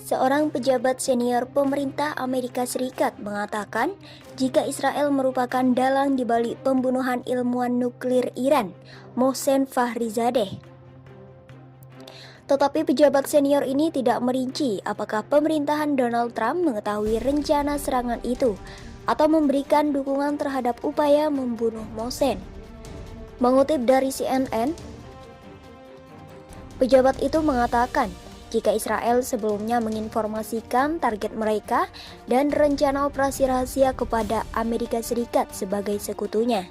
Seorang pejabat senior pemerintah Amerika Serikat mengatakan jika Israel merupakan dalang di balik pembunuhan ilmuwan nuklir Iran, Mohsen Fakhrizadeh. Tetapi pejabat senior ini tidak merinci apakah pemerintahan Donald Trump mengetahui rencana serangan itu atau memberikan dukungan terhadap upaya membunuh Mohsen. Mengutip dari CNN, pejabat itu mengatakan jika Israel sebelumnya menginformasikan target mereka dan rencana operasi rahasia kepada Amerika Serikat sebagai sekutunya.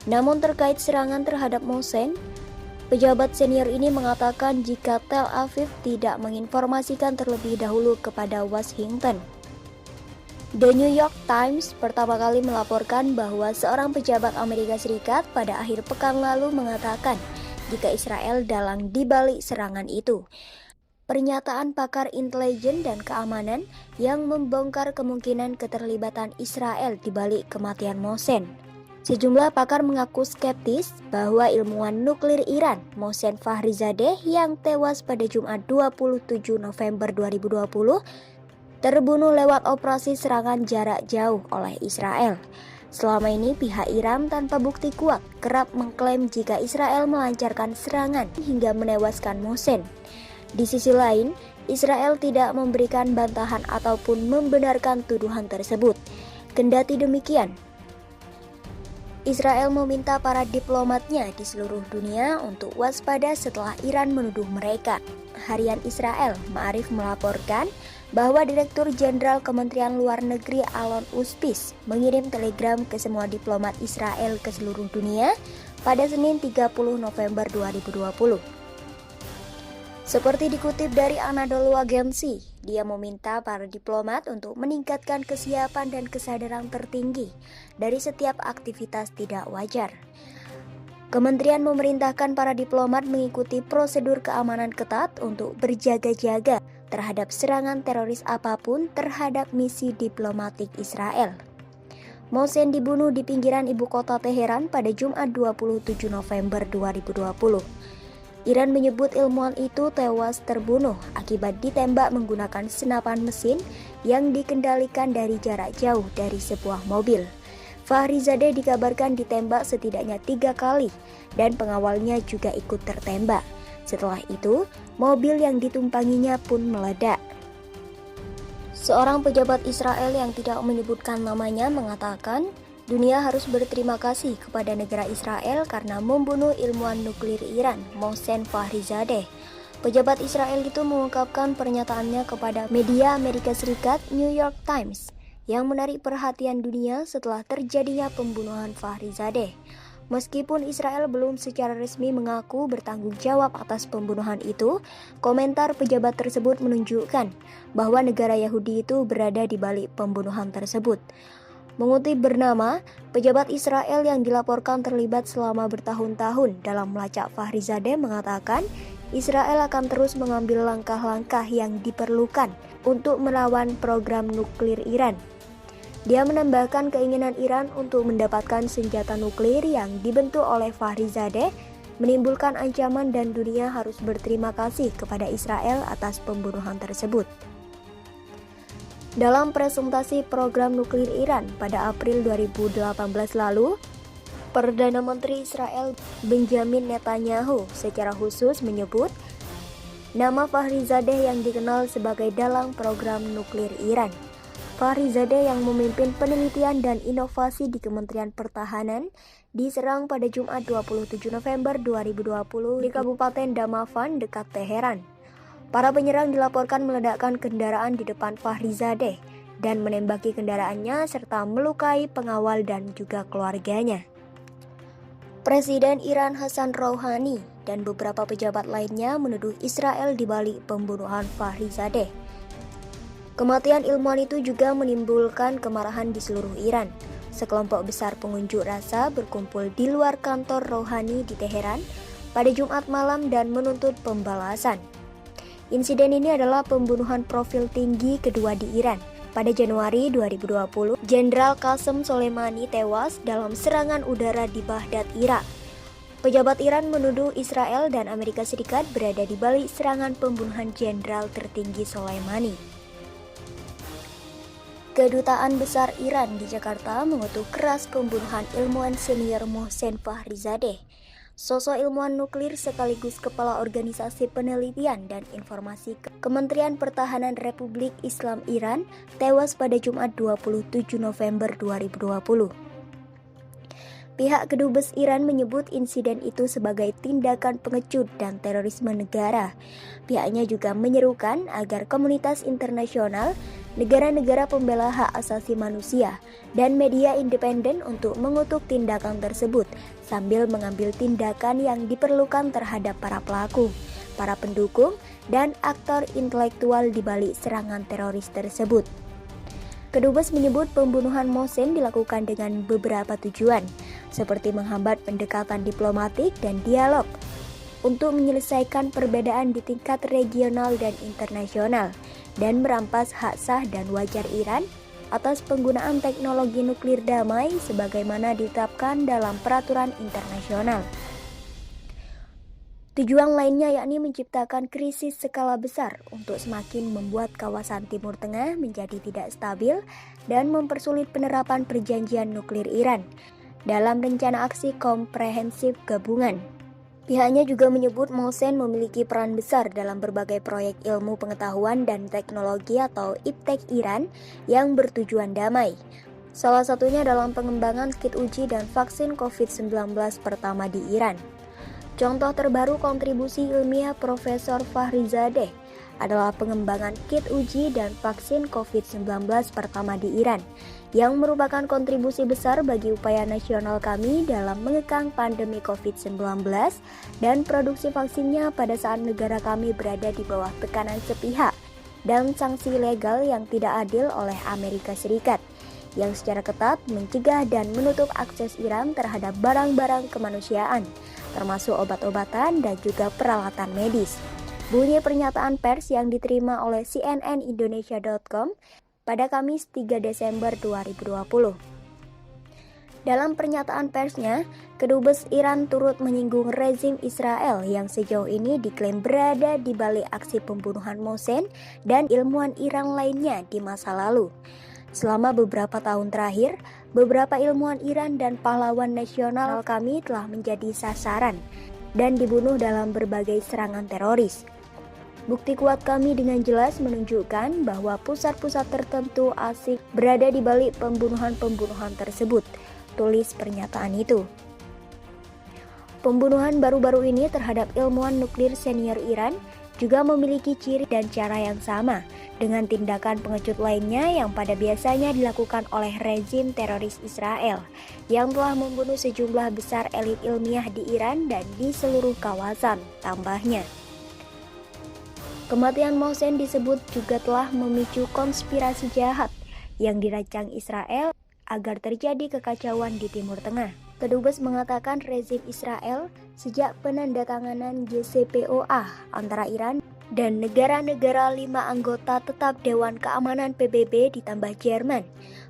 Namun terkait serangan terhadap Mohsen, pejabat senior ini mengatakan jika Tel Aviv tidak menginformasikan terlebih dahulu kepada Washington. The New York Times pertama kali melaporkan bahwa seorang pejabat Amerika Serikat pada akhir pekan lalu mengatakan jika Israel dalang di balik serangan itu. Pernyataan pakar intelijen dan keamanan yang membongkar kemungkinan keterlibatan Israel di balik kematian Mohsen. Sejumlah pakar mengaku skeptis bahwa ilmuwan nuklir Iran, Mohsen Fakhrizadeh yang tewas pada Jumat 27 November 2020, terbunuh lewat operasi serangan jarak jauh oleh Israel. Selama ini pihak Iran tanpa bukti kuat kerap mengklaim jika Israel melancarkan serangan hingga menewaskan Mohsen. Di sisi lain, Israel tidak memberikan bantahan ataupun membenarkan tuduhan tersebut. Kendati demikian, Israel meminta para diplomatnya di seluruh dunia untuk waspada setelah Iran menuduh mereka. Harian Israel, Ma'arif melaporkan bahwa Direktur Jenderal Kementerian Luar Negeri Alon Uspis mengirim telegram ke semua diplomat Israel ke seluruh dunia pada Senin 30 November 2020. Seperti dikutip dari Anadolu Agency, dia meminta para diplomat untuk meningkatkan kesiapan dan kesadaran tertinggi dari setiap aktivitas tidak wajar. Kementerian memerintahkan para diplomat mengikuti prosedur keamanan ketat untuk berjaga-jaga terhadap serangan teroris apapun terhadap misi diplomatik Israel. Mohsen dibunuh di pinggiran ibu kota Teheran pada Jumat 27 November 2020. Iran menyebut ilmuwan itu tewas terbunuh akibat ditembak menggunakan senapan mesin yang dikendalikan dari jarak jauh dari sebuah mobil. Fakhrizadeh dikabarkan ditembak setidaknya 3 kali dan pengawalnya juga ikut tertembak. Setelah itu, mobil yang ditumpanginya pun meledak. Seorang pejabat Israel yang tidak menyebutkan namanya mengatakan, dunia harus berterima kasih kepada negara Israel karena membunuh ilmuwan nuklir Iran, Mohsen Fakhrizadeh. Pejabat Israel itu mengungkapkan pernyataannya kepada media Amerika Serikat New York Times yang menarik perhatian dunia setelah terjadinya pembunuhan Fakhrizadeh. Meskipun Israel belum secara resmi mengaku bertanggung jawab atas pembunuhan itu, komentar pejabat tersebut menunjukkan bahwa negara Yahudi itu berada di balik pembunuhan tersebut. Mengutip bernama, pejabat Israel yang dilaporkan terlibat selama bertahun-tahun dalam melacak Fakhrizadeh mengatakan Israel akan terus mengambil langkah-langkah yang diperlukan untuk melawan program nuklir Iran. Dia menambahkan keinginan Iran untuk mendapatkan senjata nuklir yang dibentuk oleh Fakhrizadeh menimbulkan ancaman dan dunia harus berterima kasih kepada Israel atas pembunuhan tersebut. Dalam presentasi program nuklir Iran pada April 2018 lalu, Perdana Menteri Israel Benjamin Netanyahu secara khusus menyebut nama Fakhrizadeh yang dikenal sebagai dalang program nuklir Iran. Fakhrizadeh yang memimpin penelitian dan inovasi di Kementerian Pertahanan diserang pada Jumat 27 November 2020 di Kabupaten Damavand dekat Teheran. Para penyerang dilaporkan meledakkan kendaraan di depan Fakhrizadeh dan menembaki kendaraannya serta melukai pengawal dan juga keluarganya. Presiden Iran Hassan Rouhani dan beberapa pejabat lainnya menuduh Israel di balik pembunuhan Fakhrizadeh. Kematian ilmuwan itu juga menimbulkan kemarahan di seluruh Iran. Sekelompok besar pengunjuk rasa berkumpul di luar kantor Rouhani di Teheran pada Jumat malam dan menuntut pembalasan. Insiden ini adalah pembunuhan profil tinggi kedua di Iran. Pada Januari 2020, Jenderal Qasem Soleimani tewas dalam serangan udara di Baghdad, Irak. Pejabat Iran menuduh Israel dan Amerika Serikat berada di balik serangan pembunuhan jenderal tertinggi Soleimani. Kedutaan Besar Iran di Jakarta mengutuk keras pembunuhan ilmuwan senior Mohsen Fakhrizadeh. Sosok ilmuwan nuklir sekaligus Kepala Organisasi Penelitian dan Informasi Kementerian Pertahanan Republik Islam Iran tewas pada Jumat 27 November 2020. Pihak Kedubes Iran menyebut insiden itu sebagai tindakan pengecut dan terorisme negara. Pihaknya juga menyerukan agar komunitas internasional, negara-negara pembela hak asasi manusia, dan media independen untuk mengutuk tindakan tersebut sambil mengambil tindakan yang diperlukan terhadap para pelaku, para pendukung, dan aktor intelektual di balik serangan teroris tersebut. Kedubes menyebut pembunuhan Mohsen dilakukan dengan beberapa tujuan, seperti menghambat pendekatan diplomatik dan dialog untuk menyelesaikan perbedaan di tingkat regional dan internasional, dan merampas hak sah dan wajar Iran atas penggunaan teknologi nuklir damai sebagaimana ditetapkan dalam peraturan internasional. Tujuan lainnya yakni menciptakan krisis skala besar untuk semakin membuat kawasan Timur Tengah menjadi tidak stabil dan mempersulit penerapan perjanjian nuklir Iran dalam rencana aksi komprehensif gabungan. Pihaknya juga menyebut Mohsen memiliki peran besar dalam berbagai proyek ilmu pengetahuan dan teknologi atau IPTEK Iran yang bertujuan damai. Salah satunya dalam pengembangan kit uji dan vaksin COVID-19 pertama di Iran. Contoh terbaru kontribusi ilmiah Profesor Fakhrizadeh adalah pengembangan kit uji dan vaksin COVID-19 pertama di Iran, yang merupakan kontribusi besar bagi upaya nasional kami dalam mengekang pandemi COVID-19 dan produksi vaksinnya pada saat negara kami berada di bawah tekanan sepihak dan sanksi legal yang tidak adil oleh Amerika Serikat, yang secara ketat mencegah dan menutup akses Iran terhadap barang-barang kemanusiaan, termasuk obat-obatan dan juga peralatan medis. Bunyi pernyataan pers yang diterima oleh cnnindonesia.com pada Kamis 3 Desember 2020. Dalam pernyataan persnya, Kedubes Iran turut menyinggung rezim Israel yang sejauh ini diklaim berada di balik aksi pembunuhan Mohsen dan ilmuwan Iran lainnya di masa lalu. Selama beberapa tahun terakhir, beberapa ilmuwan Iran dan pahlawan nasional kami telah menjadi sasaran dan dibunuh dalam berbagai serangan teroris. Bukti kuat kami dengan jelas menunjukkan bahwa pusat-pusat tertentu asing berada di balik pembunuhan-pembunuhan tersebut, tulis pernyataan itu. Pembunuhan baru-baru ini terhadap ilmuwan nuklir senior Iran juga memiliki ciri dan cara yang sama dengan tindakan pengecut lainnya yang pada biasanya dilakukan oleh rezim teroris Israel yang telah membunuh sejumlah besar elit ilmiah di Iran dan di seluruh kawasan, tambahnya. Kematian Mohsen disebut juga telah memicu konspirasi jahat yang dirancang Israel agar terjadi kekacauan di Timur Tengah. Kedubes mengatakan rezim Israel sejak penandatanganan JCPOA antara Iran dan negara-negara 5 anggota tetap Dewan Keamanan PBB ditambah Jerman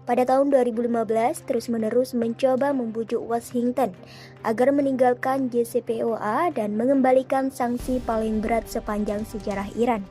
pada tahun 2015 terus-menerus mencoba membujuk Washington agar meninggalkan JCPOA dan mengembalikan sanksi paling berat sepanjang sejarah Iran.